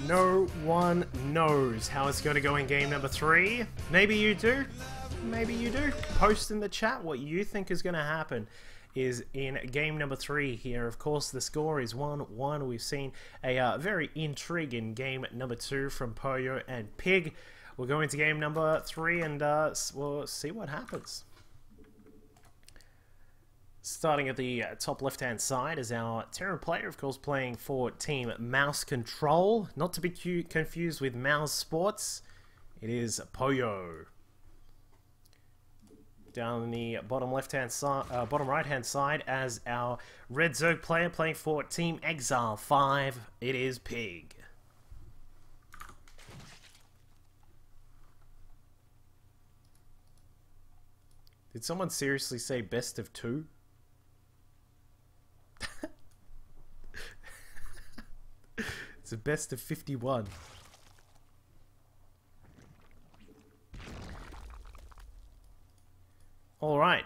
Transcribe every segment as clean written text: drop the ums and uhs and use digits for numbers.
No one knows how it's going to go in game number 3. Maybe you do. Maybe you do. Post in the chat what you think is going to happen is in game number 3 here. Of course, the score is 1-1. We've seen a very intriguing game number 2 from Poyo and PiG. We'll go into game number 3 and we'll see what happens. Starting at the top left-hand side is our Terran player, of course, playing for Team Mouse Control. Not to be confused with Mouse Sports. It is Poyo. Down in the bottom left-hand side, bottom right-hand side, as our Red Zerg player playing for Team Exile 5. It is PiG. Did someone seriously say best of 2? It's a best of 51. Alright.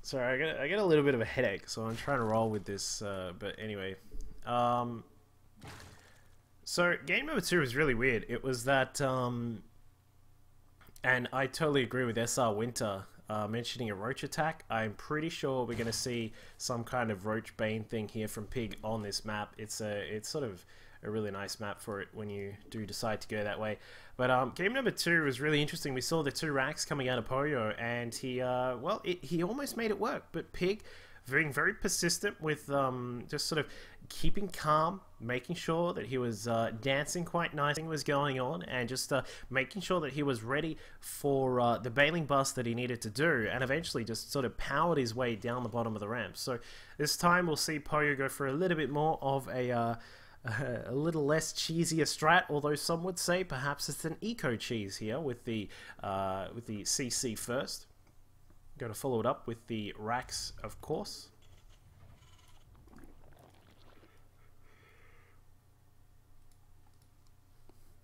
Sorry, I get a little bit of a headache, so I'm trying to roll with this, but anyway. So, game number 2 was really weird. It was that, and I totally agree with SR Winter, mentioning a roach attack. I'm pretty sure we're going to see some kind of roach bane thing here from PiG on this map. It's sort of a really nice map for it when you do decide to go that way. But game number 2 was really interesting. We saw the 2 racks coming out of Poyo, and he well, he almost made it work. But PiG being very persistent with just sort of keeping calm, making sure that he was dancing quite nicely was going on, and just making sure that he was ready for the bailing bust that he needed to do, and eventually just sort of powered his way down the bottom of the ramp. So this time we'll see Poyo go for a little bit more of a little less cheesier strat, although some would say perhaps it's an eco cheese here with the CC first. Going to follow it up with the racks, of course.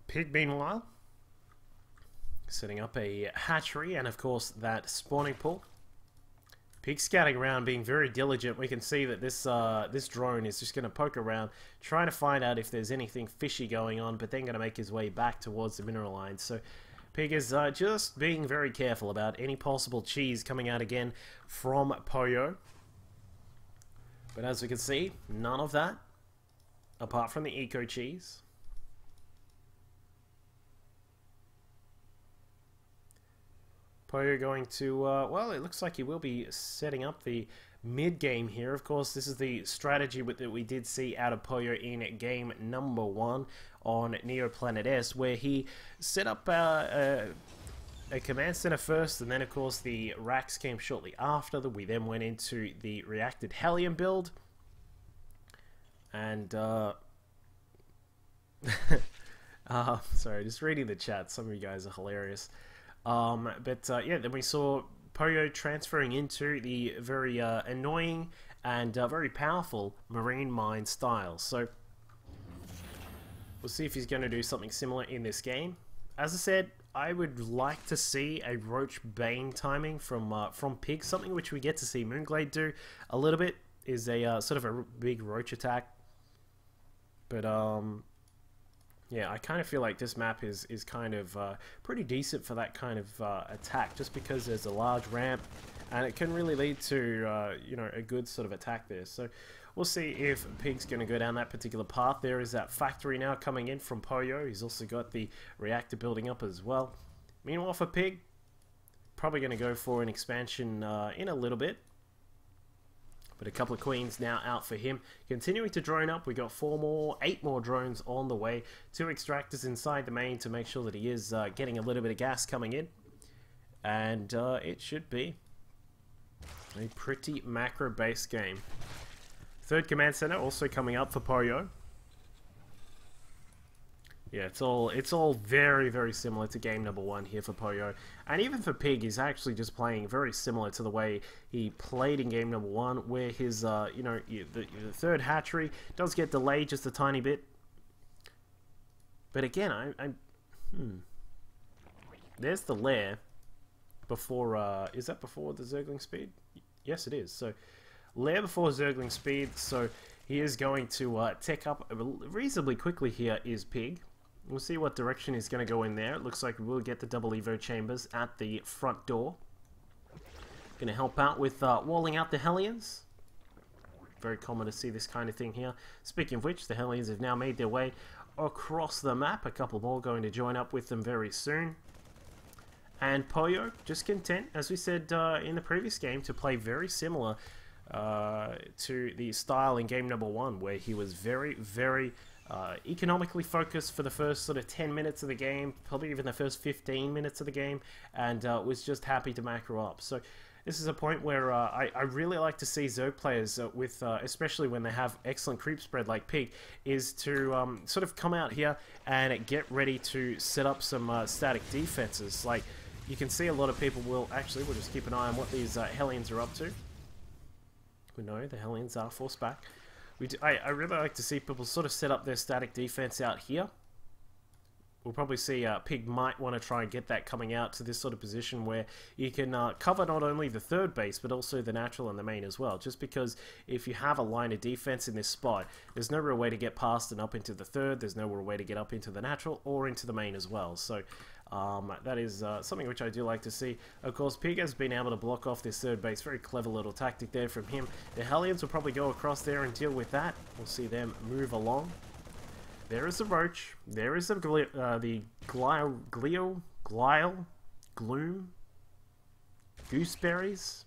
PiG, meanwhile, setting up a hatchery and, of course, that spawning pool. PiG scouting around, being very diligent. We can see that this this drone is just going to poke around, trying to find out if there's anything fishy going on, but then going to make his way back towards the mineral line. So PiG is just being very careful about any possible cheese coming out again from Poyo. But as we can see, none of that, apart from the eco cheese. Poyo going to, well, it looks like he will be setting up the mid-game here. Of course, this is the strategy that we did see out of Poyo in game number 1 on Neoplanet S, where he set up a command center first, and then, of course, the racks came shortly after. We then went into the reacted Hellion build. And, sorry, just reading the chat. Some of you guys are hilarious. Yeah, then we saw Poyo transferring into the very annoying and very powerful marine mine style. So we'll see if he's going to do something similar in this game. As I said, I would like to see a roach bane timing from PiG. Something which we get to see Moonglade do a little bit is a sort of a big roach attack. But yeah, I kind of feel like this map is kind of pretty decent for that kind of attack, just because there's a large ramp, and it can really lead to you know, a good sort of attack there. So we'll see if PiG's going to go down that particular path. There is that factory now coming in from Poyo. He's also got the reactor building up as well. Meanwhile, for PiG, probably going to go for an expansion in a little bit. But a couple of queens now out for him. Continuing to drone up. We got 8 more drones on the way. 2 extractors inside the main to make sure that he is getting a little bit of gas coming in. And it should be a pretty macro-based game. 3rd command center also coming up for Poyo. Yeah, it's all very, very similar to game number 1 here for Poyo. And even for PiG, he's actually just playing very similar to the way he played in game number 1, where his, you know, the 3rd hatchery does get delayed just a tiny bit. But again, there's the lair before, is that before the Zergling speed? Yes, it is. So, lair before Zergling speed, so he is going to tick up reasonably quickly here is PiG. We'll see what direction he's going to go in there. It looks like we will get the double Evo chambers at the front door. Going to help out with walling out the Hellions. Very common to see this kind of thing here. Speaking of which, the Hellions have now made their way across the map. A couple more going to join up with them very soon. And Poyo, just content, as we said in the previous game, to play very similar to the style in game number 1, where he was very, very economically focused for the first sort of 10 minutes of the game, probably even the first 15 minutes of the game, and was just happy to macro up. So this is a point where I really like to see Zerg players with, especially when they have excellent creep spread like PiG, is to sort of come out here and get ready to set up some static defenses. Like, you can see a lot of people will, actually, we'll just keep an eye on what these Hellions are up to. We know the Hellions are forced back. I really like to see people sort of set up their static defense out here. We'll probably see PiG might want to try and get that coming out to this sort of position where you can cover not only the third base, but also the natural and the main as well. Just because if you have a line of defense in this spot, there's no real way to get past and up into the third. There's no real way to get up into the natural or into the main as well. So that is something which I do like to see. Of course, PiG has been able to block off this third base. Very clever little tactic there from him. The Hellions will probably go across there and deal with that. We'll see them move along. There is a roach. There is the gloom, gooseberries,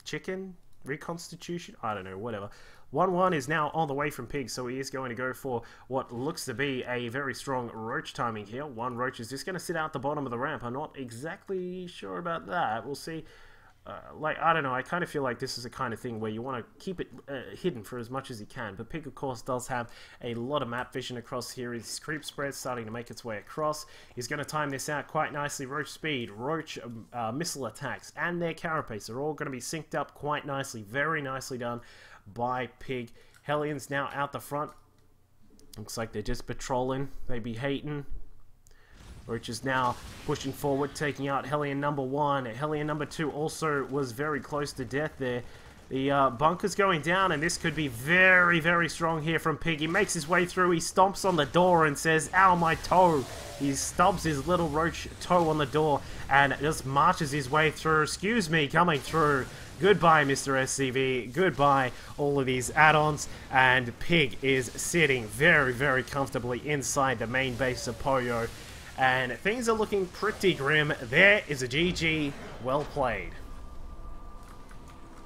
chicken, reconstitution. I don't know, whatever. 1-1 is now on the way from PiG, so he is going to go for what looks to be a very strong roach timing here. One roach is just going to sit out the bottom of the ramp. I'm not exactly sure about that. We'll see. Like, I don't know, I kind of feel like this is the kind of thing where you want to keep it hidden for as much as you can, but PiG, of course, does have a lot of map vision across here. His creep spread starting to make its way across. He's going to time this out quite nicely. Roach speed, roach missile attacks, and their carapace are all going to be synced up quite nicely. Very nicely done by PiG. Hellions now out the front. Looks like they're just patrolling. They be hating. Roach is now pushing forward, taking out Hellion number 1. Hellion number 2 also was very close to death there. The bunker's going down, and this could be very, very strong here from PiG. He makes his way through. He stomps on the door and says, "Ow, my toe." He stubs his little roach toe on the door and just marches his way through. Excuse me, coming through. Goodbye, Mr. SCV. Goodbye, all of these add-ons. And PiG is sitting very, very comfortably inside the main base of Poyo. And things are looking pretty grim. There is a GG. Well played.